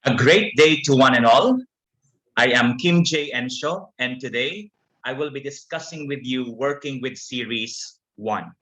A great day to one and all. I am Kim J. Ensho, and today I will be discussing with you working with Series 1.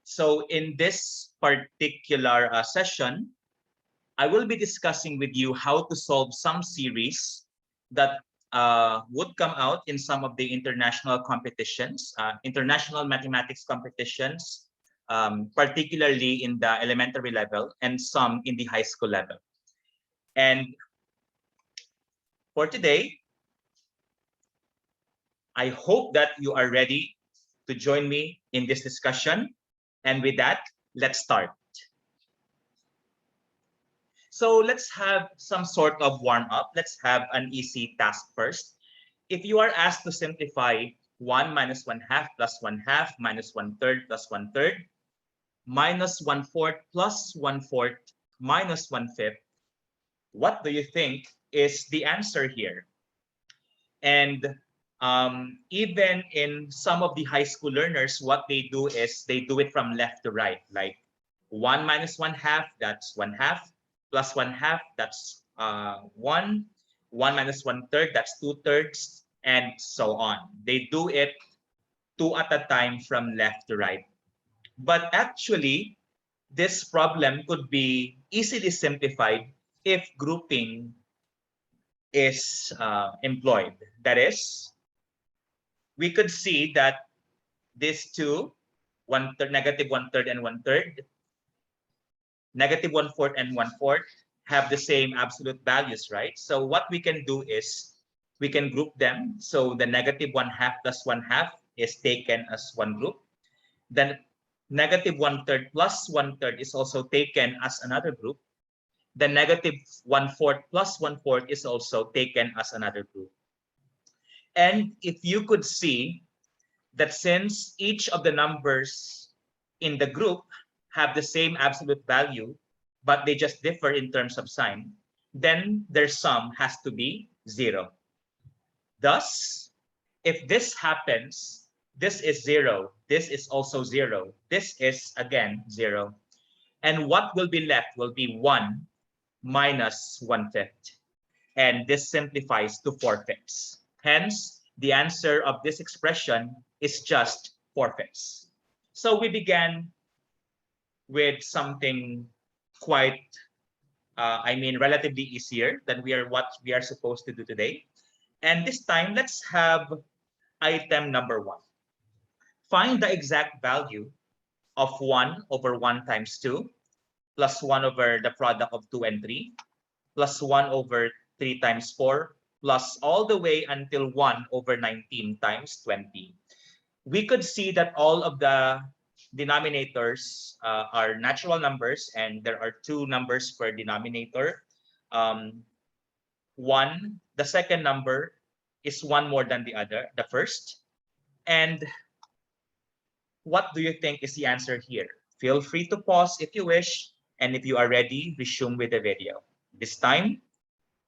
So in this particular session, I will be discussing with you how to solve some series that would come out in some of the international competitions, international mathematics competitions, particularly in the elementary level and some in the high school level. And for today, I hope that you are ready to join me in this discussion. And with that, let's start. So let's have some sort of warm up. Let's have an easy task first. If you are asked to simplify 1 minus 1 half plus 1 half minus 1 third plus 1 third minus 1 fourth plus 1 fourth minus 1 fifth, what do you think is the answer here? And even in some of the high school learners, what they do is they do it from left to right, like 1 minus 1 half, that's 1 half, plus 1 half, that's 1, 1 minus 1 third, that's 2 thirds, and so on. They do it two at a time from left to right. But actually, this problem could be easily simplified if grouping is employed. That is, we could see that these two, 1 third, negative 1 third and 1 third, negative 1 fourth and 1 fourth have the same absolute values, right? So what we can do is we can group them. So the negative 1 half plus 1 half is taken as one group. Then negative 1 third plus 1 third is also taken as another group. The negative 1 fourth plus 1 fourth is also taken as another group. And if you could see that since each of the numbers in the group have the same absolute value, but they just differ in terms of sign, then their sum has to be 0. Thus, if this happens, this is 0, this is also 0, this is again 0. And what will be left will be 1 minus 1 fifth. And this simplifies to 4 fifths. Hence, the answer of this expression is just 4 fifths. So we began with something quite, relatively easier than what we are supposed to do today. And this time, let's have item number 1. Find the exact value of 1 over 1 times 2 plus 1 over the product of 2 and 3 plus 1 over 3 times 4 plus all the way until 1 over 19 times 20. We could see that all of the denominators are natural numbers, and there are 2 numbers per denominator. The second number is 1 more than the other, the first. And what do you think is the answer here? Feel free to pause if you wish, and if you are ready, resume with the video. This time,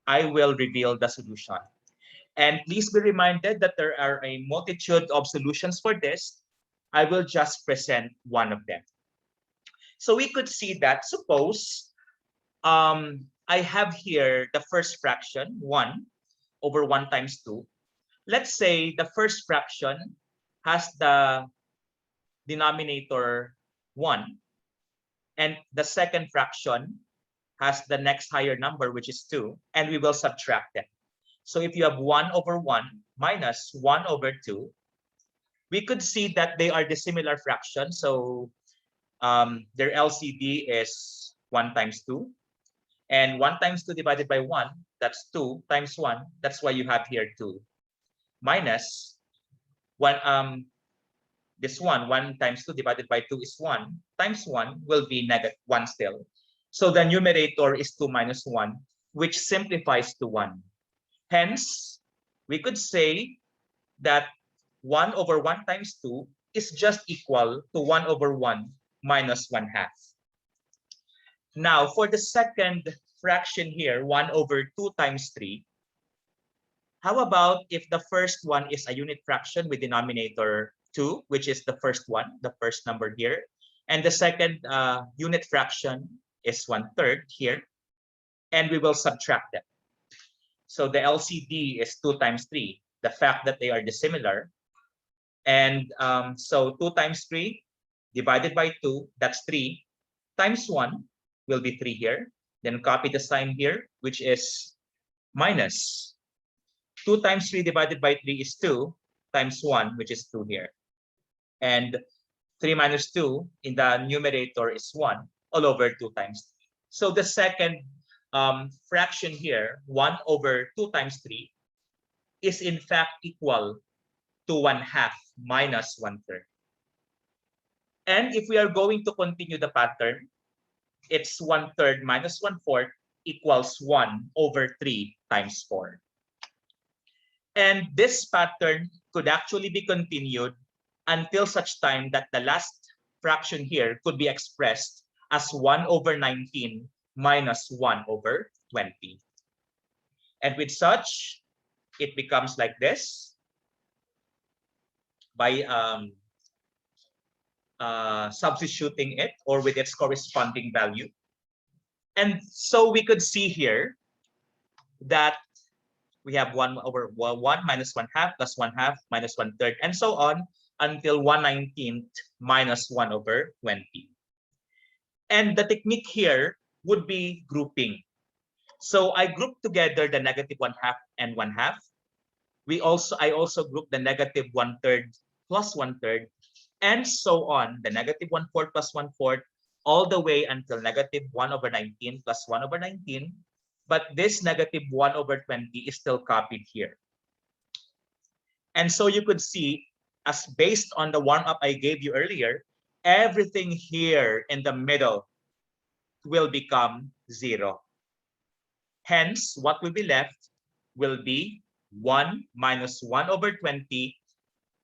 I will reveal the solution. And please be reminded that there are a multitude of solutions for this. I will just present one of them. So we could see that, suppose I have here the first fraction, 1 over 1 times 2. Let's say the first fraction has the denominator 1, and the second fraction has the next higher number, which is 2, and we will subtract them. So if you have 1 over 1 minus 1 over 2, we could see that they are dissimilar fractions. So their LCD is 1 times 2. And 1 times 2 divided by 1, that's 2 times 1. That's why you have here 2. Minus 1, this 1 times 2 divided by 2 is 1, times 1 will be negative 1 still. So the numerator is 2 minus 1, which simplifies to 1. Hence, we could say that 1 over 1 times 2 is just equal to 1 over 1 minus 1 half. Now, for the second fraction here, 1 over 2 times 3, how about if the first one is a unit fraction with denominator 2, which is the first one, the first number here, and the second unit fraction is 1 third here. and we will subtract them. So the LCD is 2 times 3, the fact that they are dissimilar. And so 2 times 3 divided by 2, that's 3, times 1 will be 3 here. Then copy the sign here, which is minus. 2 times 3 divided by 3 is 2, times 1, which is 2 here. And 3 minus 2 in the numerator is 1 all over 2 times 3. So the second fraction here, 1 over 2 times 3, is in fact equal to 1/2 minus 1/3. And if we are going to continue the pattern, it's 1/3 minus 1/4 equals 1 over 3 times 4. And this pattern could actually be continued until such time that the last fraction here could be expressed as 1 over 19 minus 1 over 20. And with such, it becomes like this by substituting it or with its corresponding value. And so we could see here that we have 1 over 1 minus 1/2 plus 1/2 minus 1/3 and so on until 1/19 minus 1 over 20. And the technique here would be grouping. So I grouped together the negative 1/2 and 1/2. I also grouped the negative 1/3 plus 1/3 and so on, the negative 1/4 plus 1/4 all the way until negative 1 over 19 plus 1 over 19. But this negative 1 over 20 is still copied here. And so you could see, as based on the warm-up I gave you earlier, everything here in the middle will become 0. Hence, what will be left will be 1 minus 1 over 20,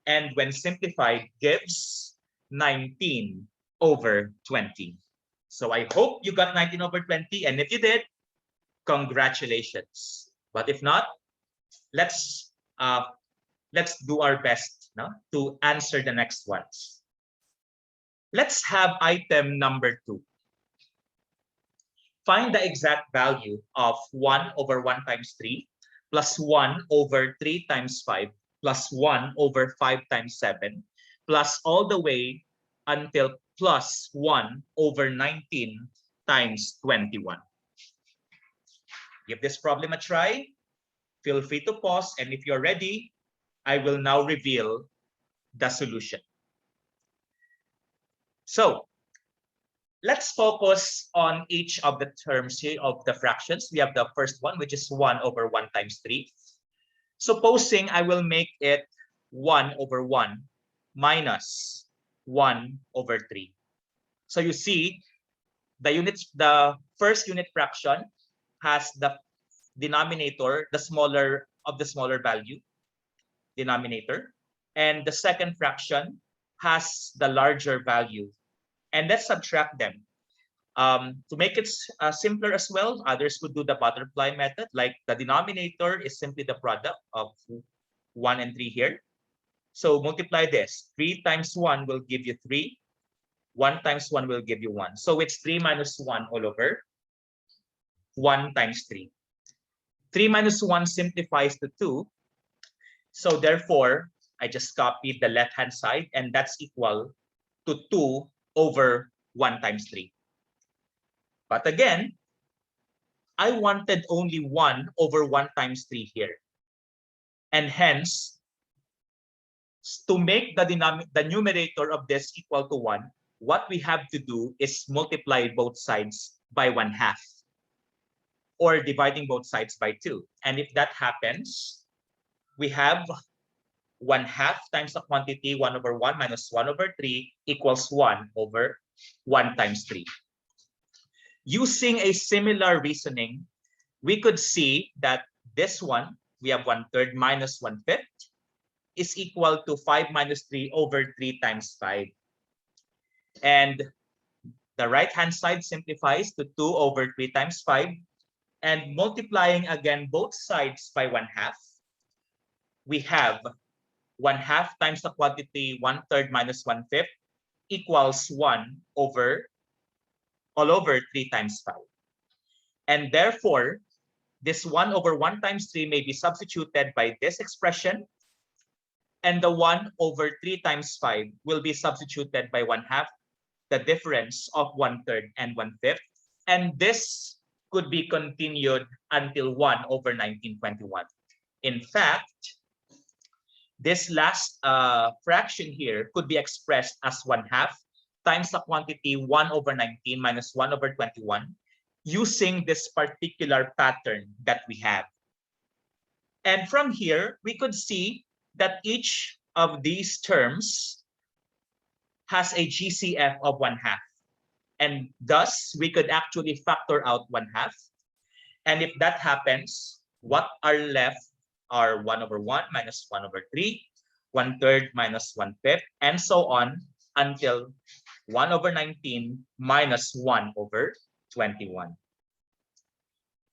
and when simplified, gives 19 over 20. So I hope you got 19 over 20, and if you did, congratulations. But if not, let's do our best to answer the next ones. Let's have item number 2. Find the exact value of 1 over 1 times 3 plus 1 over 3 times 5 plus 1 over 5 times 7 plus all the way until plus 1 over 19 times 21. Give this problem a try. Feel free to pause, and if you're ready, I will now reveal the solution. So let's focus on each of the terms here of the fractions. We have the first one, which is 1 over 1 times 3. Supposing I will make it 1 over 1 minus 1 over 3. So you see, the first unit fraction has the denominator, the smaller value denominator, and the second fraction has the larger value. And let's subtract them. To make it simpler as well, others would do the butterfly method, like the denominator is simply the product of 1 and 3 here. So multiply this. 3 times 1 will give you 3. 1 times 1 will give you 1. So it's 3 minus 1 all over 1 times 3. 3 minus 1 simplifies to 2. So therefore, I just copied the left-hand side, and that's equal to 2 over 1 times 3. But again, I wanted only 1 over 1 times 3 here. And hence, to make the numerator of this equal to 1, what we have to do is multiply both sides by 1/2. Or dividing both sides by 2. And if that happens, we have 1/2 times the quantity 1 over 1 minus 1 over 3 equals 1 over 1 times 3. Using a similar reasoning, we could see that this one, we have 1/3 minus 1/5 is equal to 5 minus 3 over 3 times 5. And the right-hand side simplifies to 2 over 3 times 5. And multiplying again both sides by 1/2, we have 1/2 times the quantity 1/3 minus 1/5 equals 1 over all over 3 times 5. And therefore, this 1 over 1 times 3 may be substituted by this expression, and the 1 over 3 times 5 will be substituted by 1/2, the difference of 1/3 and 1/5. And this could be continued until 1 over 1921. In fact, this last fraction here could be expressed as 1/2 times the quantity 1 over 19 minus 1 over 21 using this particular pattern that we have. And from here, we could see that each of these terms has a GCF of 1/2. And thus, we could actually factor out 1/2. And if that happens, what are left are 1 over 1 minus 1 over 3, 1/3 minus 1/5, and so on until 1 over 19 minus 1 over 21.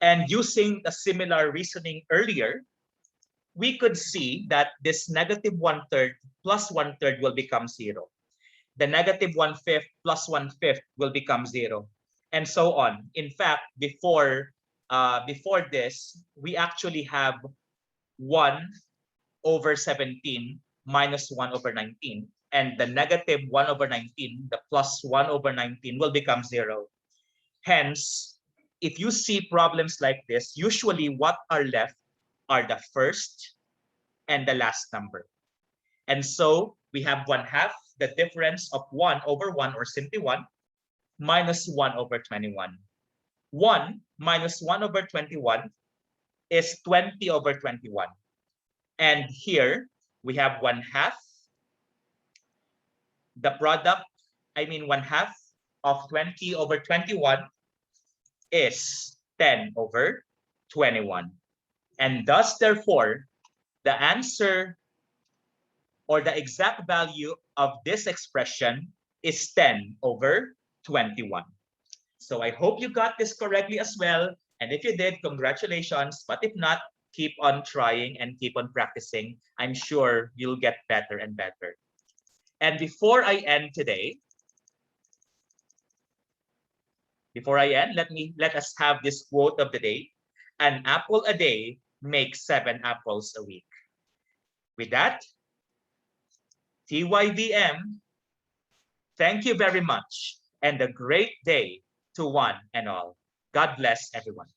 And using a similar reasoning earlier, we could see that this negative 1/3 plus 1/3 will become 0. The negative 1/5 plus 1/5 will become 0, and so on. In fact, before this, we actually have 1 over 17 minus 1 over 19. And the negative 1 over 19, the plus 1 over 19 will become 0. Hence, if you see problems like this, usually what are left are the first and the last number. And so we have 1/2, the difference of 1 over 1, or simply 1, minus 1 over 21. 1 minus 1 over 21 is 20 over 21. And here we have 1/2. The product, 1/2 of 20 over 21 is 10 over 21. And thus, therefore, the answer or the exact value of this expression is 10 over 21. So I hope you got this correctly as well. And if you did, congratulations. But if not, keep on trying and keep on practicing. I'm sure you'll get better and better. And before I end today, let us have this quote of the day. An apple a day makes 7 apples a week. With that, TYVM, thank you very much, and a great day to one and all. God bless everyone.